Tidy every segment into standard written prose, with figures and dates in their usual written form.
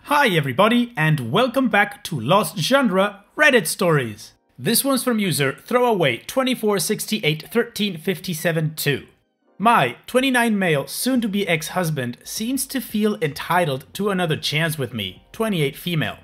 Hi everybody, and welcome back to Lost Genre Reddit Stories. This one's from user Throwaway246813572. My 29 male soon-to-be ex-husband seems to feel entitled to another chance with me, 28 female.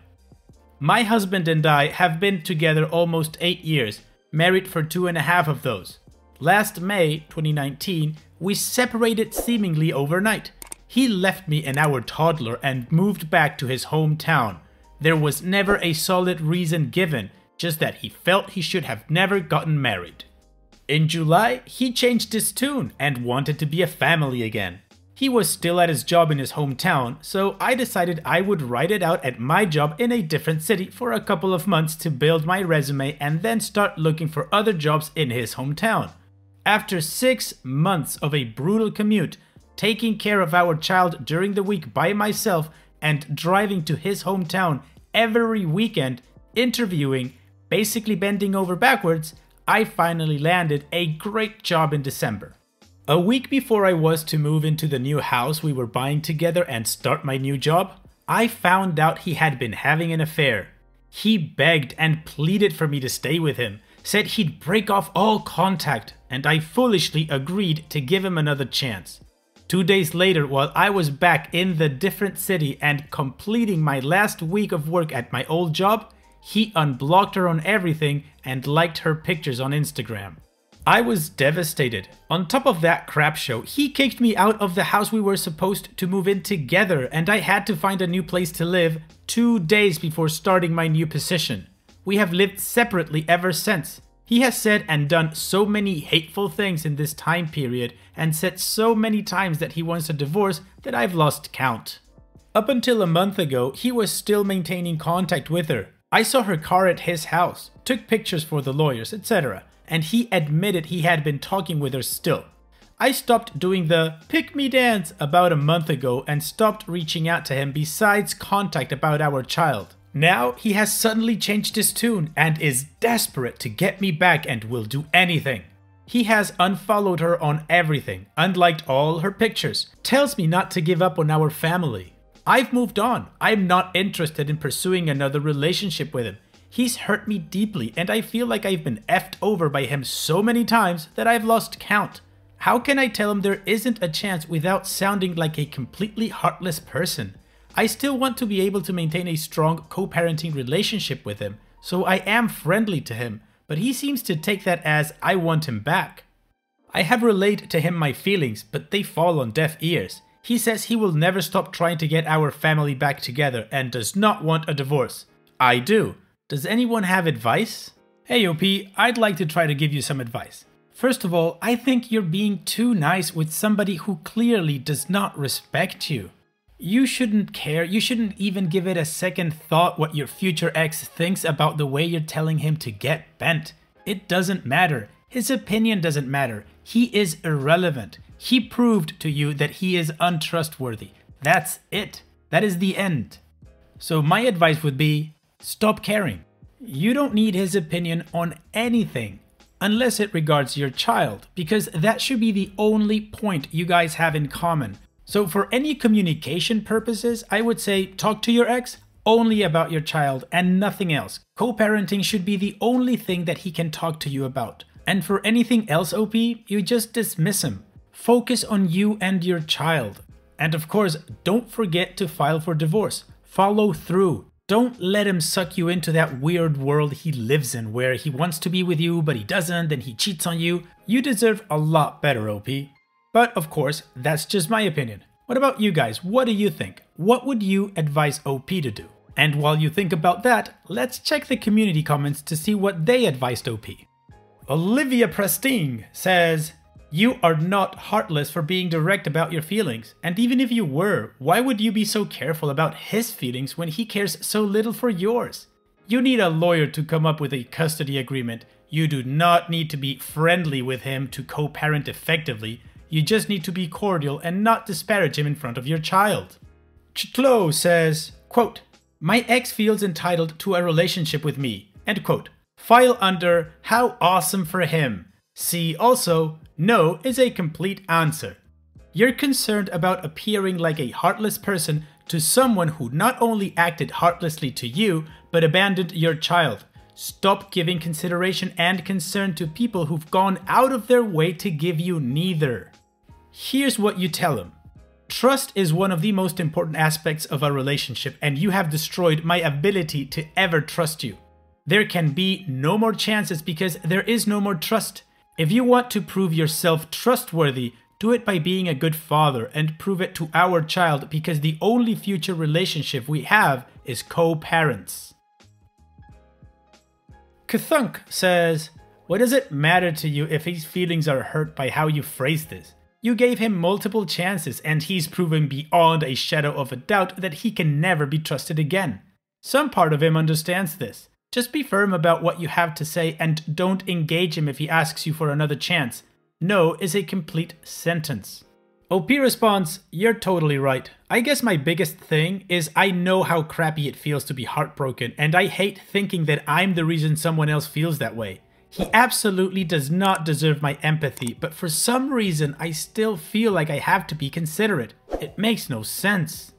My husband and I have been together almost 8 years, married for 2.5 of those. Last May 2019, we separated seemingly overnight. He left me and our toddler and moved back to his hometown. There was never a solid reason given, just that he felt he should have never gotten married. In July, he changed his tune and wanted to be a family again. He was still at his job in his hometown, so I decided I would write it out at my job in a different city for a couple of months to build my resume and then start looking for other jobs in his hometown. After 6 months of a brutal commute, taking care of our child during the week by myself and driving to his hometown every weekend, interviewing, basically bending over backwards, I finally landed a great job in December. A week before I was to move into the new house we were buying together and start my new job, I found out he had been having an affair. He begged and pleaded for me to stay with him, said he'd break off all contact, and I foolishly agreed to give him another chance. 2 days later, while I was back in the different city and completing my last week of work at my old job, he unblocked her on everything and liked her pictures on Instagram. I was devastated. On top of that crap show, he kicked me out of the house we were supposed to move in together, and I had to find a new place to live 2 days before starting my new position. We have lived separately ever since. He has said and done so many hateful things in this time period and said so many times that he wants a divorce that I've lost count. Up until a month ago, he was still maintaining contact with her. I saw her car at his house, took pictures for the lawyers, etc. And he admitted he had been talking with her still. I stopped doing the pick me dance about a month ago and stopped reaching out to him besides contact about our child. Now he has suddenly changed his tune and is desperate to get me back and will do anything. He has unfollowed her on everything, unliked all her pictures, tells me not to give up on our family. I've moved on. I'm not interested in pursuing another relationship with him. He's hurt me deeply and I feel like I've been effed over by him so many times that I've lost count. How can I tell him there isn't a chance without sounding like a completely heartless person? I still want to be able to maintain a strong co-parenting relationship with him, so I am friendly to him, but he seems to take that as I want him back. I have relayed to him my feelings, but they fall on deaf ears. He says he will never stop trying to get our family back together and does not want a divorce. I do. Does anyone have advice? Hey OP, I'd like to try to give you some advice. First of all, I think you're being too nice with somebody who clearly does not respect you. You shouldn't care, you shouldn't even give it a second thought what your future ex thinks about the way you're telling him to get bent. It doesn't matter. His opinion doesn't matter. He is irrelevant. He proved to you that he is untrustworthy. That's it. That is the end. So my advice would be, stop caring. You don't need his opinion on anything, unless it regards your child, because that should be the only point you guys have in common. So for any communication purposes, I would say talk to your ex only about your child and nothing else. Co-parenting should be the only thing that he can talk to you about. And for anything else, OP, you just dismiss him. Focus on you and your child. And of course, don't forget to file for divorce. Follow through. Don't let him suck you into that weird world he lives in where he wants to be with you but he doesn't and he cheats on you. You deserve a lot better, OP. But of course, that's just my opinion. What about you guys? What do you think? What would you advise OP to do? And while you think about that, let's check the community comments to see what they advised OP. Olivia Prestine says, "You are not heartless for being direct about your feelings. And even if you were, why would you be so careful about his feelings when he cares so little for yours? You need a lawyer to come up with a custody agreement. You do not need to be friendly with him to co-parent effectively. You just need to be cordial and not disparage him in front of your child." Chitlo says, quote, "My ex feels entitled to a relationship with me," end quote. File under how awesome for him. See also, no is a complete answer. You're concerned about appearing like a heartless person to someone who not only acted heartlessly to you, but abandoned your child. Stop giving consideration and concern to people who've gone out of their way to give you neither. Here's what you tell him. Trust is one of the most important aspects of a relationship, and you have destroyed my ability to ever trust you. There can be no more chances because there is no more trust. If you want to prove yourself trustworthy, do it by being a good father and prove it to our child, because the only future relationship we have is co-parents. Kathunk says, what does it matter to you if his feelings are hurt by how you phrase this? You gave him multiple chances and he's proven beyond a shadow of a doubt that he can never be trusted again. Some part of him understands this. Just be firm about what you have to say and don't engage him if he asks you for another chance. No is a complete sentence. OP responds, you're totally right. I guess my biggest thing is I know how crappy it feels to be heartbroken, and I hate thinking that I'm the reason someone else feels that way. He absolutely does not deserve my empathy, but for some reason I still feel like I have to be considerate. It makes no sense.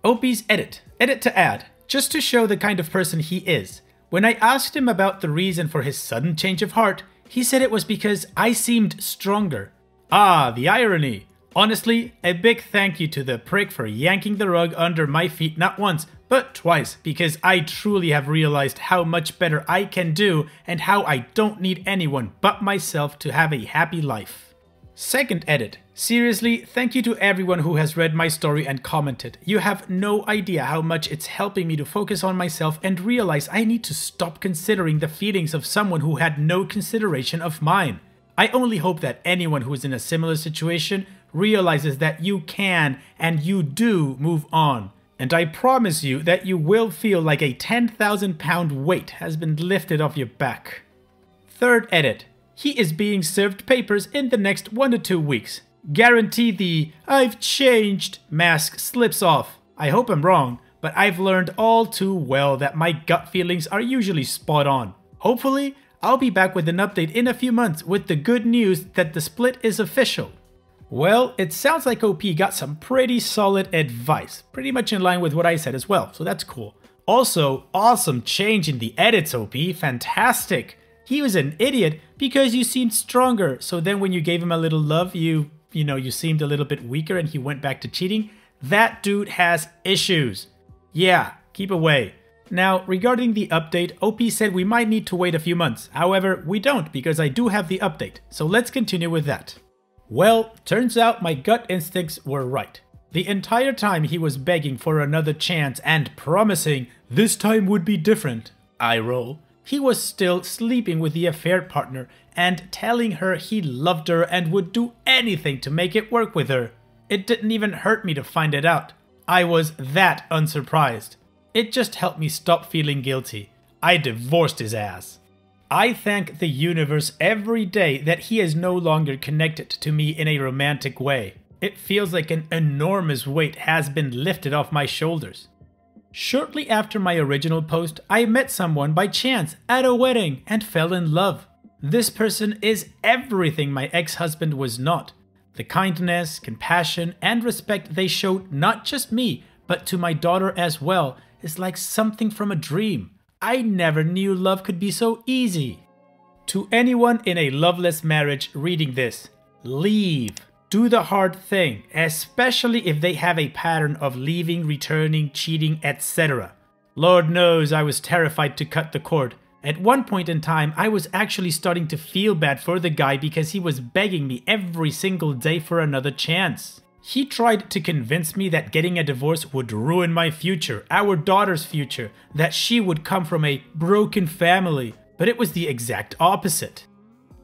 OP's edit to add, just to show the kind of person he is. When I asked him about the reason for his sudden change of heart, he said it was because I seemed stronger. Ah, the irony. Honestly, a big thank you to the prick for yanking the rug under my feet not once, but twice, because I truly have realized how much better I can do and how I don't need anyone but myself to have a happy life. Second edit. Seriously, thank you to everyone who has read my story and commented. You have no idea how much it's helping me to focus on myself and realize I need to stop considering the feelings of someone who had no consideration of mine. I only hope that anyone who is in a similar situation realizes that you can and you do move on. And I promise you that you will feel like a 10,000-pound weight has been lifted off your back. Third edit. He is being served papers in the next 1 to 2 weeks. Guarantee the "I've changed" mask slips off. I hope I'm wrong, but I've learned all too well that my gut feelings are usually spot on. Hopefully, I'll be back with an update in a few months with the good news that the split is official. Well, it sounds like OP got some pretty solid advice, pretty much in line with what I said as well, so that's cool. Also, awesome change in the edits, OP, fantastic. He was an idiot because you seemed stronger, so then when you gave him a little love, you seemed a little bit weaker and he went back to cheating. That dude has issues. Yeah, keep away. Now, regarding the update, OP said we might need to wait a few months. However, we don't because I do have the update, so let's continue with that. Well, turns out my gut instincts were right. The entire time he was begging for another chance and promising this time would be different, eye roll, he was still sleeping with the affair partner and telling her he loved her and would do anything to make it work with her. It didn't even hurt me to find it out. I was that unsurprised. It just helped me stop feeling guilty. I divorced his ass. I thank the universe every day that he is no longer connected to me in a romantic way. It feels like an enormous weight has been lifted off my shoulders. Shortly after my original post, I met someone by chance at a wedding and fell in love. This person is everything my ex-husband was not. The kindness, compassion, and respect they showed not just me, but to my daughter as well, is like something from a dream. I never knew love could be so easy. To anyone in a loveless marriage reading this, leave. Do the hard thing, especially if they have a pattern of leaving, returning, cheating, etc. Lord knows I was terrified to cut the cord. At one point in time, I was actually starting to feel bad for the guy because he was begging me every single day for another chance. He tried to convince me that getting a divorce would ruin my future, our daughter's future, that she would come from a broken family, but it was the exact opposite.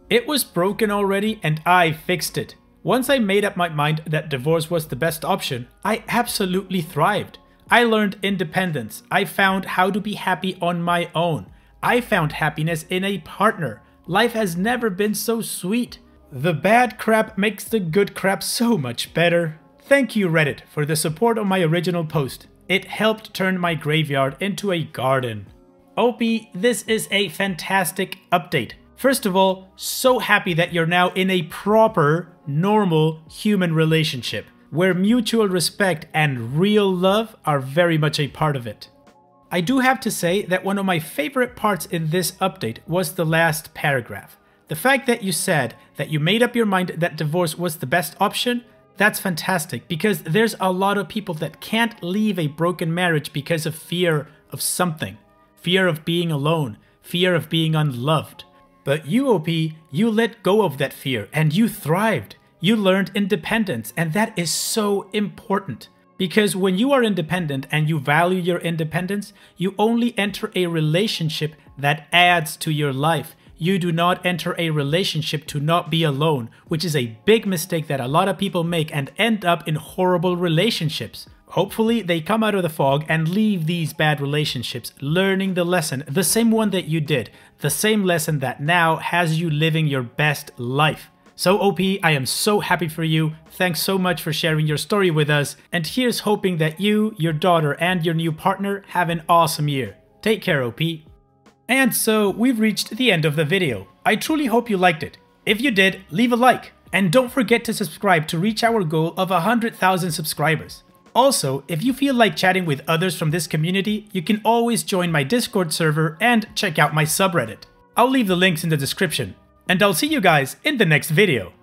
It was broken already and I fixed it. Once I made up my mind that divorce was the best option, I absolutely thrived. I learned independence. I found how to be happy on my own. I found happiness in a partner. Life has never been so sweet. The bad crap makes the good crap so much better. Thank you, Reddit, for the support on my original post. It helped turn my graveyard into a garden. OP, this is a fantastic update. First of all, so happy that you're now in a proper, normal human relationship. where mutual respect and real love are very much a part of it. I do have to say that one of my favorite parts in this update was the last paragraph. The fact that you said that you made up your mind that divorce was the best option, that's fantastic, because there's a lot of people that can't leave a broken marriage because of fear of something. Fear of being alone, fear of being unloved. But you, OP, you let go of that fear and you thrived. You learned independence, and that is so important. Because when you are independent and you value your independence, you only enter a relationship that adds to your life. You do not enter a relationship to not be alone, which is a big mistake that a lot of people make and end up in horrible relationships. Hopefully they come out of the fog and leave these bad relationships, learning the lesson, the same one that you did, the same lesson that now has you living your best life. So OP, I am so happy for you. Thanks so much for sharing your story with us. And here's hoping that you, your daughter, and your new partner have an awesome year. Take care, OP. And so we've reached the end of the video. I truly hope you liked it. If you did, leave a like. And don't forget to subscribe to reach our goal of 100,000 subscribers. Also, if you feel like chatting with others from this community, you can always join my Discord server and check out my subreddit. I'll leave the links in the description. And I'll see you guys in the next video.